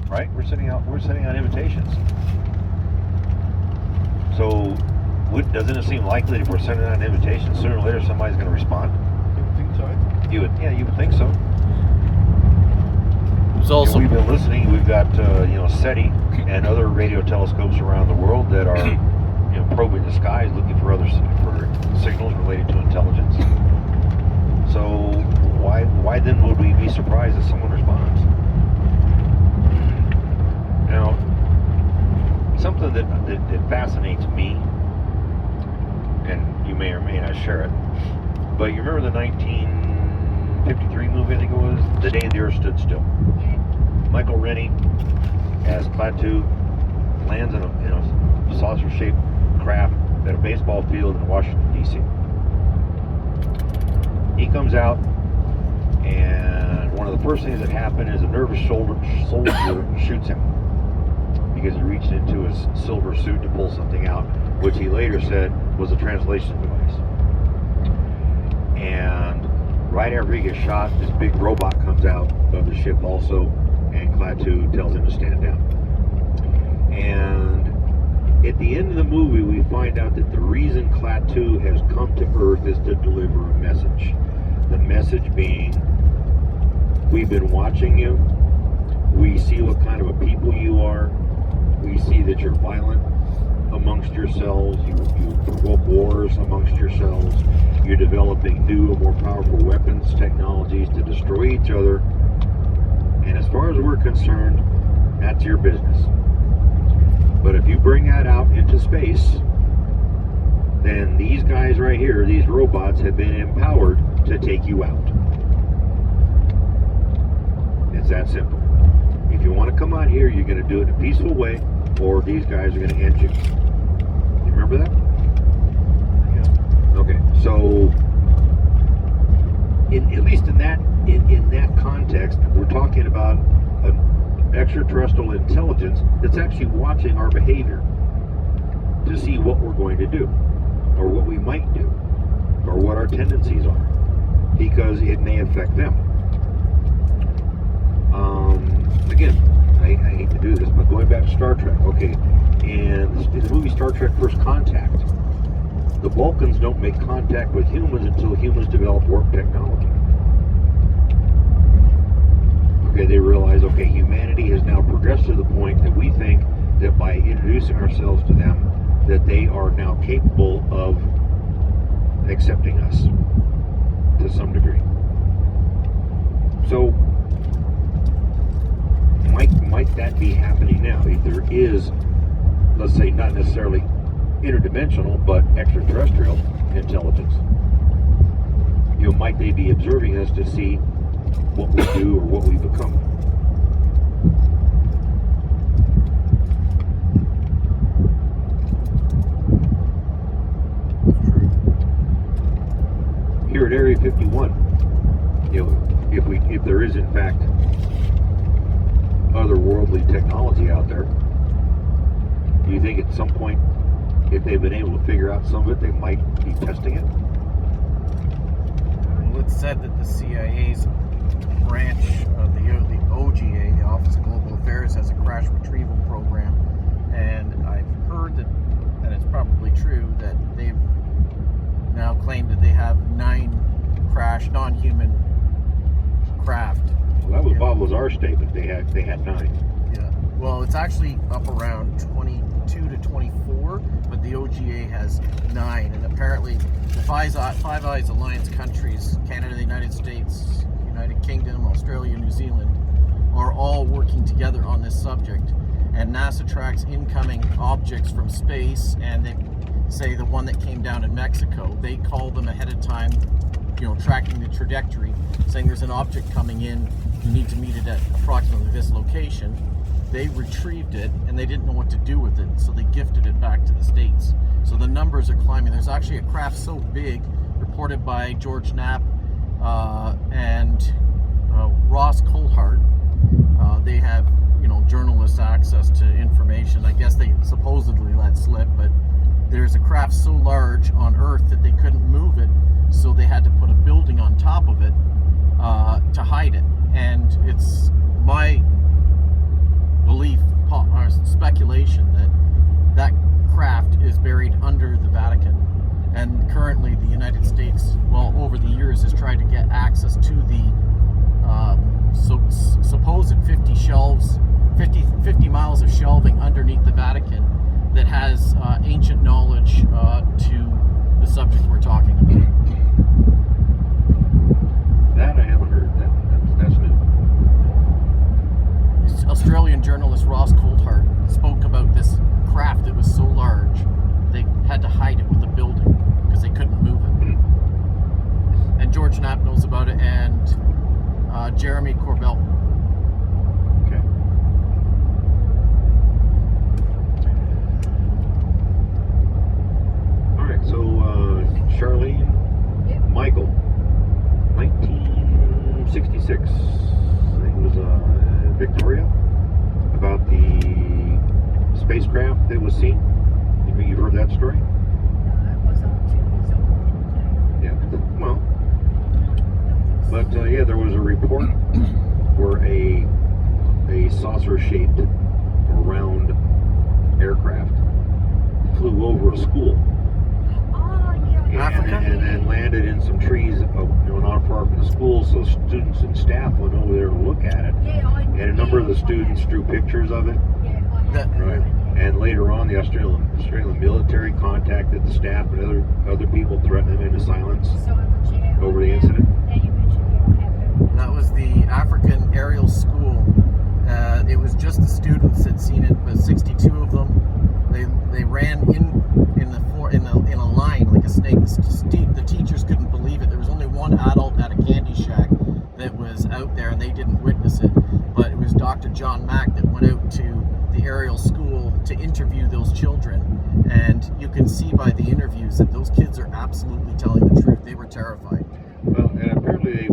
right? We're sending out invitations. So, doesn't it seem likely that if we're sending out an invitation, sooner or later somebody's going to respond? You would think so. You would think so. There's also we've been listening. We've got SETI and other radio telescopes around the world that are probing the skies, looking for for signals related to intelligence. So why then would we be surprised if someone responds? Now, something that fascinates me, and you may or may not share it, but you remember the 1953 movie, I think it was, The Day the Earth Stood Still. Michael Rennie as Klaatu lands in a saucer-shaped craft at a baseball field in Washington, D.C. He comes out, and one of the first things that happen is a nervous soldier shoots him because he reached into his silver suit to pull something out, which he later said was a translation device. And right after he gets shot, this big robot comes out of the ship also, and Klaatu tells him to stand down. And at the end of the movie, we find out that the reason Klaatu has come to Earth is to deliver a message. The message being, we've been watching you. We see what kind of a people you are. We see that you're violent amongst yourselves. You provoke wars amongst yourselves. You're developing new and more powerful weapons, technologies to destroy each other. And as far as we're concerned, that's your business. But if you bring that out into space, then these guys right here, these robots, have been empowered to take you out. It's that simple. If you want to come out here, you're going to do it in a peaceful way, or these guys are going to end you. You remember that? Yeah. Okay, so at least in that context, we're talking about an extraterrestrial intelligence that's actually watching our behavior to see what we're going to do, or what we might do, or what our tendencies are, because it may affect them. Again, I hate to do this, but going back to Star Trek, okay, in the movie Star Trek First Contact, the Vulcans don't make contact with humans until humans develop warp technology. Okay, they realize, okay, humanity has now progressed to the point that we think that by introducing ourselves to them, that they are now capable of accepting us to some degree. So, might that be happening now? If there is, let's say, not necessarily interdimensional, but extraterrestrial intelligence, might they be observing us to see what we do or what we become? Here at Area 51, if there is in fact otherworldly technology out there, do you think at some point, if they've been able to figure out some of it, they might be testing it? Well, it's said that the CIA's branch of the OGA, the Office of Global Affairs, has a crash retrieval program, and I've heard that, and it's probably true, that they've now claimed that they have 9 crashed non-human craft. Well, that was Bob Lazar's statement. They had 9. Yeah. Well, it's actually up around 22 to 24, but the OGA has 9, and apparently the Five Eyes Alliance countries, Canada, the United States, United Kingdom, Australia, New Zealand, are all working together on this subject. And NASA tracks incoming objects from space, and they say the one that came down in Mexico, they call them ahead of time, tracking the trajectory, saying there's an object coming in, you need to meet it at approximately this location. They retrieved it, and they didn't know what to do with it, so they gifted it back to the States. So the numbers are climbing. There's actually a craft so big, reported by George Knapp and Ross Coulthart. They have, journalists access to information. I guess they supposedly let slip, but there's a craft so large on Earth that they couldn't move it, so they had to put a building on top of it to hide it. And it's my United States, well, over the years, has tried to get access to the supposed 50 miles of shelving underneath the Vatican that has ancient knowledge to the subject we're talking about. That I haven't heard. That's new. Australian journalist Ross Coulthart spoke about this craft that was so large they had to hide it with a building because they couldn't move it. And George Knapp knows about it, and Jeremy Corbell. Okay. All right. So Charlene, Michael, 1966. I think it was Victoria, about the spacecraft that was seen. You've heard that story? I was on TV, so Yeah. Well, but yeah, there was a report where a saucer-shaped or round aircraft flew over a school oh yeah. Africa? and then landed in some trees, not far from the school. So students and staff went over there to look at it, Yeah, and a number of the students drew pictures of it. Yeah, I That- have. Right. And later on, the Australian military contacted the staff and other people, threatening them into silence over the incident. Now you mentioned I have heard. That was the African Aerial School. It was just the students that seen it, but 62 of them. They ran in a line like a snake. The teachers couldn't believe it. There was only one adult at a candy shack that was out there, and they didn't witness it. But it was Dr. John Mack that went out to the aerial school to interview those children, and you can see by the interviews that those kids are absolutely telling the truth. They were terrified. Well, and apparently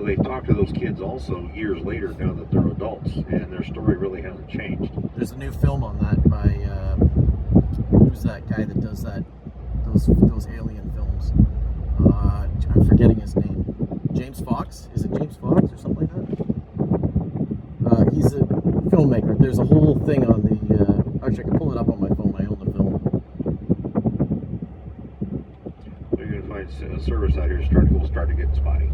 they've talked to those kids also years later, now that they're adults, and their story really hasn't changed. There's a new film on that by who's that guy that does those alien films? I'm forgetting his name. James Fox? Is it James Fox or something like that? He's a filmmaker. There's a whole thing on the. Actually, I can pull it up on my phone. I own the film. You're going to find a service out here will start to get spotty.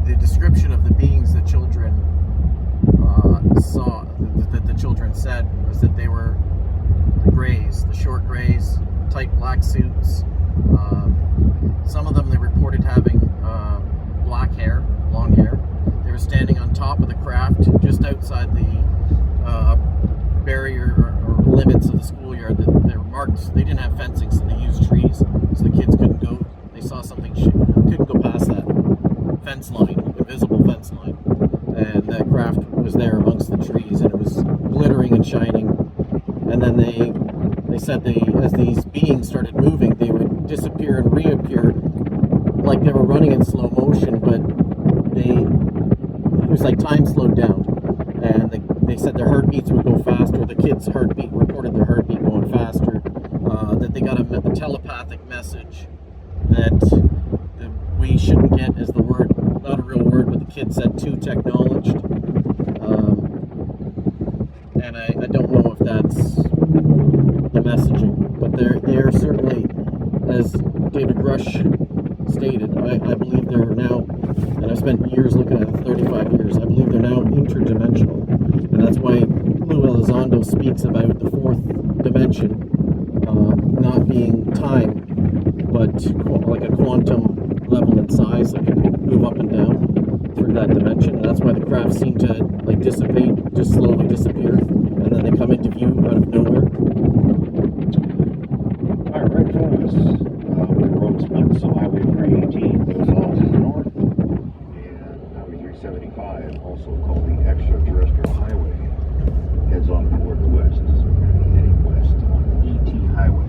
The description of the beings the children saw, that the children said, was that they were the grays, the short grays, tight black suits. Some of them they reported having black hair, long hair. They were standing on top of the craft just outside the barrier or limits of the schoolyard. That they were marked. They didn't have fencing, so they used trees, so the kids couldn't go. They saw something, couldn't go past that fence line, invisible fence line, and that craft was there amongst the trees, and it was glittering and shining. And then they said as these beings started moving, they would disappear and reappear like they were running in slow motion, but it was like time slowed down, and they said their heartbeats would go faster. The kids' heartbeat reported their heartbeat going faster. That they got a telepathic message that we shouldn't get as the word, not a real word, but the kid said too technologed. And I don't know if that's the messaging, but they're certainly, as David Rush stated, I believe they're now, and I've spent years looking at it, 35 years, I believe they're now interdimensional. And that's why Lou Elizondo speaks about the fourth dimension not being time, but like a quantum level in size, like it can move up and down through that dimension. And that's why the craft seem to like dissipate, just slowly disappear, and then they come into view out of nowhere. All right, right in front of us, the road splits, so Highway 318 goes off to the north, and Highway 375, also called the extraterrestrial highway, heads off toward the west, heading west on ET Highway.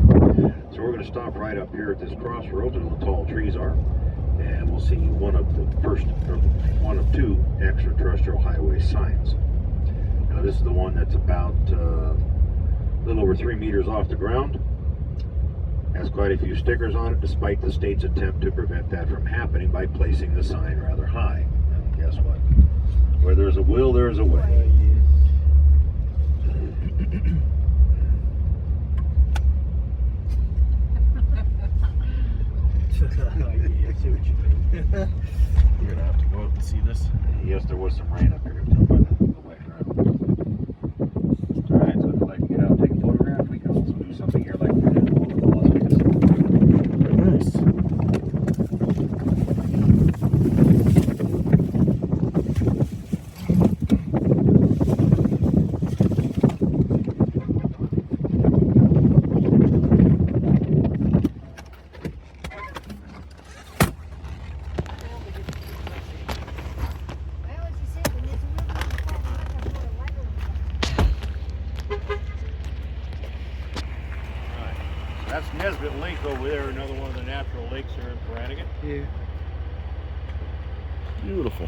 So we're going to stop right up here at this crossroads where the tall trees are, and we'll see one of two extraterrestrial highway signs. Now this is the one that's about a little over 3 meters off the ground. Has quite a few stickers on it, despite the state's attempt to prevent that from happening by placing the sign rather high. And guess what? Where there's a will, there's a way. You're gonna have to go out and see this. Yes, there was some rain up here. Tell by the background. All right, so if you'd like to get out and take a photograph, we can also do something here like we did in Las Vegas. Nice. Well, as you said, when there's a river, you can't have a light on. Right. That's Nesbitt Lake over there, another one of the natural lakes here in Pahranagat. Beautiful.